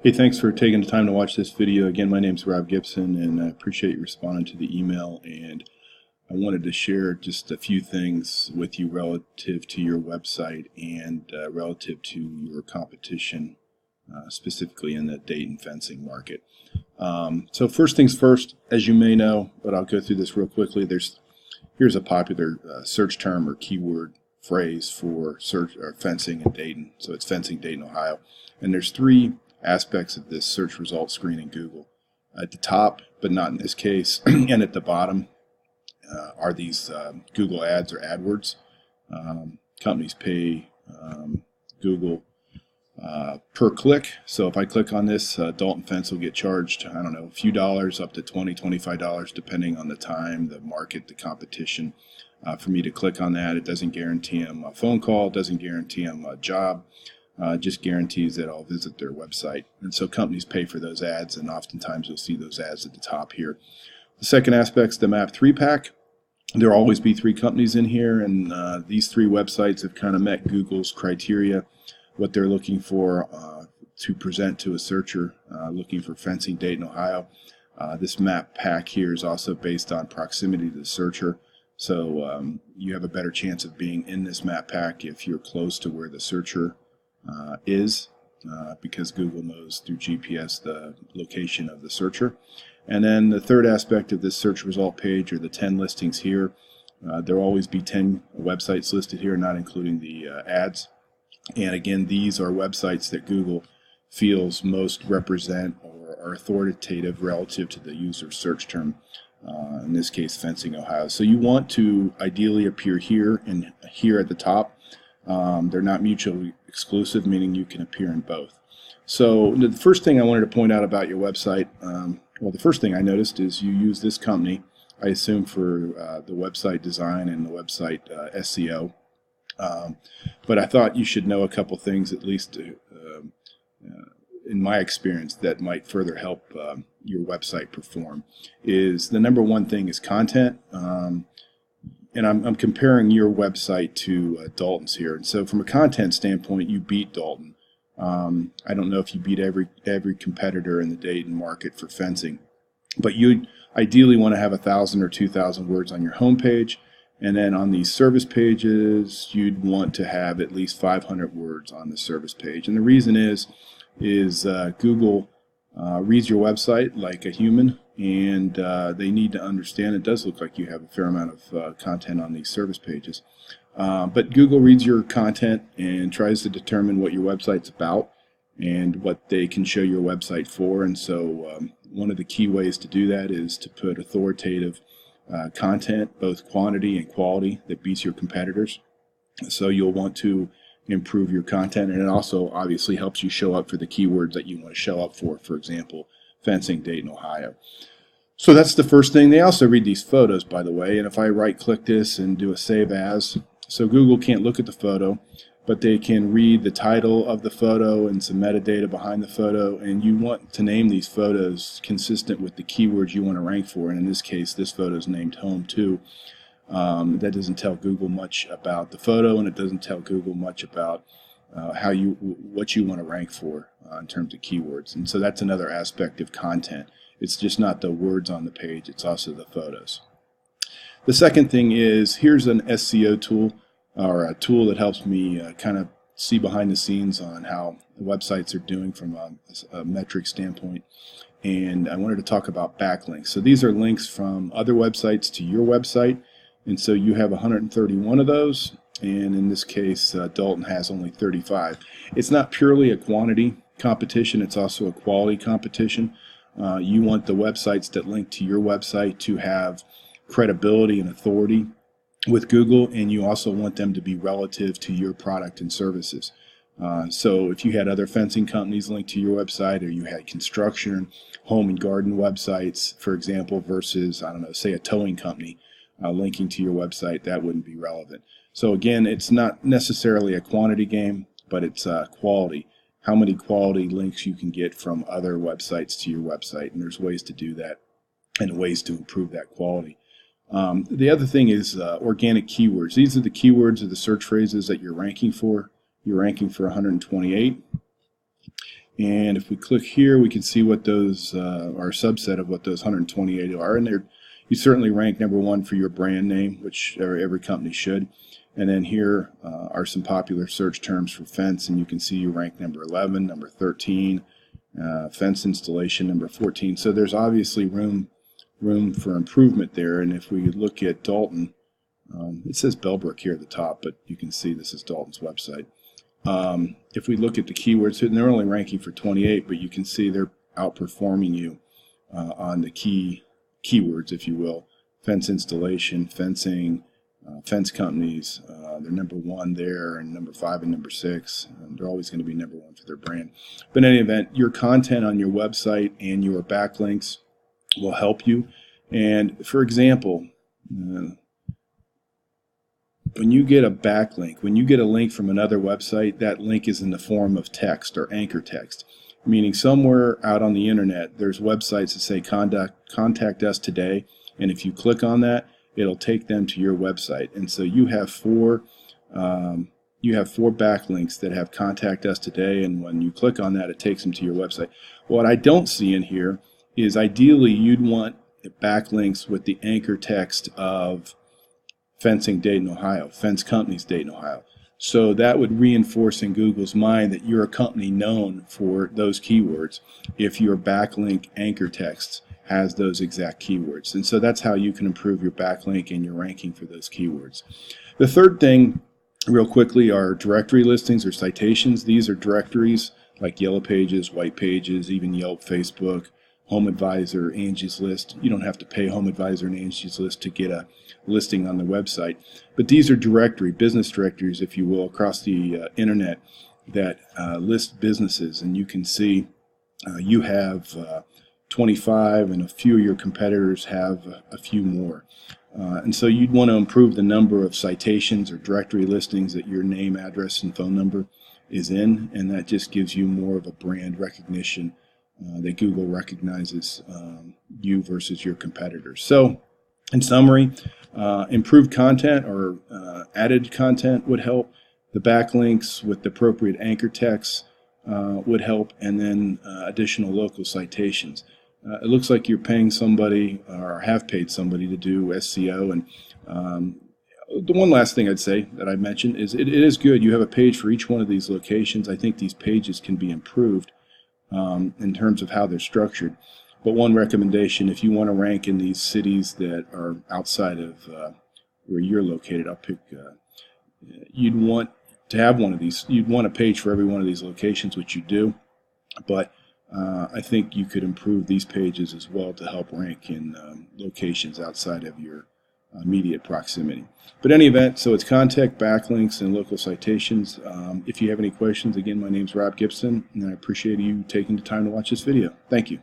Hey, thanks for taking the time to watch this video. Again, my name's RJ Gibson, and I appreciate you responding to the email. And I wanted to share just a few things with you relative to your website and relative to your competition, specifically in the Dayton fencing market. So first things first, as you may know, but I'll go through this real quickly. Here's a popular search term or keyword phrase for search or fencing in Dayton. So it's fencing Dayton, Ohio, and there's three aspects of this search result screen in Google. At the top, but not in this case, and at the bottom are these Google ads or AdWords. Companies pay Google per click. So if I click on this, Dalton Fence will get charged, I don't know, a few dollars up to $20, $25, depending on the time, the market, the competition. For me to click on that, it doesn't guarantee them a phone call, doesn't guarantee them a job. Just guarantees that I'll visit their website. And so companies pay for those ads, and oftentimes you'll see those ads at the top here. The second aspect is the Map 3-pack. There will always be three companies in here, and these three websites have kind of met Google's criteria, what they're looking for to present to a searcher looking for fencing Dayton, Ohio. This map pack here is also based on proximity to the searcher. So you have a better chance of being in this map pack if you're close to where the searcher is, because Google knows through GPS the location of the searcher. And then the third aspect of this search result page are the 10 listings here. There will always be 10 websites listed here, not including the ads. And again, these are websites that Google feels most represent or are authoritative relative to the user search term, in this case fencing Ohio. So you want to ideally appear here and here at the top. They're not mutually exclusive, meaning you can appear in both. So the first thing I wanted to point out about your website, well, the first thing I noticed is you use this company, I assume, for the website design and the website SEO. But I thought you should know a couple things, at least in my experience, that might further help your website perform. Is the number one thing is content. And I'm comparing your website to Dalton's here. And so from a content standpoint, you beat Dalton. I don't know if you beat every competitor in the Dayton market for fencing, but you ideally want to have 1,000 or 2,000 words on your homepage. And then on these service pages, you'd want to have at least 500 words on the service page. And the reason is Google reads your website like a human, and they need to understand it does look like you have a fair amount of content on these service pages. But Google reads your content and tries to determine what your website's about and what they can show your website for. And so one of the key ways to do that is to put authoritative content, both quantity and quality, that beats your competitors. So you'll want to improve your content, and it also obviously helps you show up for the keywords that you want to show up for example, fencing Dayton, Ohio. So that's the first thing. They also read these photos, by the way, and if I right click this and do a save as, so Google can't look at the photo, but they can read the title of the photo and some metadata behind the photo, and you want to name these photos consistent with the keywords you want to rank for, and in this case this photo is named Home 2. That doesn't tell Google much about the photo, and it doesn't tell Google much about what you want to rank for in terms of keywords. And so that's another aspect of content. It's just not the words on the page, it's also the photos. The second thing is, here's an SEO tool, or a tool that helps me kind of see behind the scenes on how the websites are doing from a metric standpoint. And I wanted to talk about backlinks. So these are links from other websites to your website. And so you have 131 of those, and in this case, Dalton has only 35. It's not purely a quantity competition, it's also a quality competition. You want the websites that link to your website to have credibility and authority with Google, and you also want them to be relative to your product and services. So if you had other fencing companies linked to your website, or you had construction, home and garden websites, for example, versus, I don't know, say a towing company, linking to your website, that wouldn't be relevant. So again, it's not necessarily a quantity game, but it's quality. How many quality links you can get from other websites to your website, and there's ways to do that and ways to improve that quality. The other thing is organic keywords. These are the keywords or the search phrases that you're ranking for. You're ranking for 128. And if we click here, we can see what those are a subset of what those 128 are. And you certainly rank number one for your brand name, which every company should. And then here are some popular search terms for fence, and you can see you rank number 11, number 13, fence installation number 14. So there's obviously room for improvement there. And if we look at Dalton, it says Bellbrook here at the top, but you can see this is Dalton's website. If we look at the keywords, and they're only ranking for 28, but you can see they're outperforming you on the keywords, if you will. Fence installation, fencing, fence companies, they're number one there, and number 5 and number 6. They're always going to be number one for their brand. But in any event, your content on your website and your backlinks will help you. And for example, when you get a backlink, when you get a link from another website, that link is in the form of text or anchor text, meaning somewhere out on the internet there's websites that say contact us today, and if you click on that, it'll take them to your website. And so you have four backlinks that have contact us today, and when you click on that, it takes them to your website. What I don't see in here is ideally you'd want backlinks with the anchor text of fencing Dayton, Ohio, fence companies Dayton, Ohio. So that would reinforce in Google's mind that you're a company known for those keywords if your backlink anchor text has those exact keywords. And so that's how you can improve your backlink and your ranking for those keywords. The third thing, real quickly, are directory listings or citations. These are directories like Yellow Pages, White Pages, even Yelp, Facebook, Home Advisor, Angie's List. You don't have to pay Home Advisor and Angie's List to get a listing on the website. But these are business directories, if you will, across the internet that list businesses. And you can see you have 25, and a few of your competitors have a few more. And so you'd want to improve the number of citations or directory listings that your name, address, and phone number is in, and that just gives you more of a brand recognition that Google recognizes you versus your competitors. So in summary, improved content or added content would help. The backlinks with the appropriate anchor text would help, and then additional local citations. It looks like you're paying somebody or have paid somebody to do SEO. And the one last thing I'd say that I mentioned is it is good. You have a page for each one of these locations. I think these pages can be improved in terms of how they're structured. But one recommendation, if you want to rank in these cities that are outside of where you're located, I'll pick, you'd want to have one of these. You'd want a page for every one of these locations, which you do. But I think you could improve these pages as well to help rank in locations outside of your immediate proximity. But in any event, so it's contact, backlinks, and local citations. If you have any questions, again, my name's Rob Gibson, and I appreciate you taking the time to watch this video. Thank you.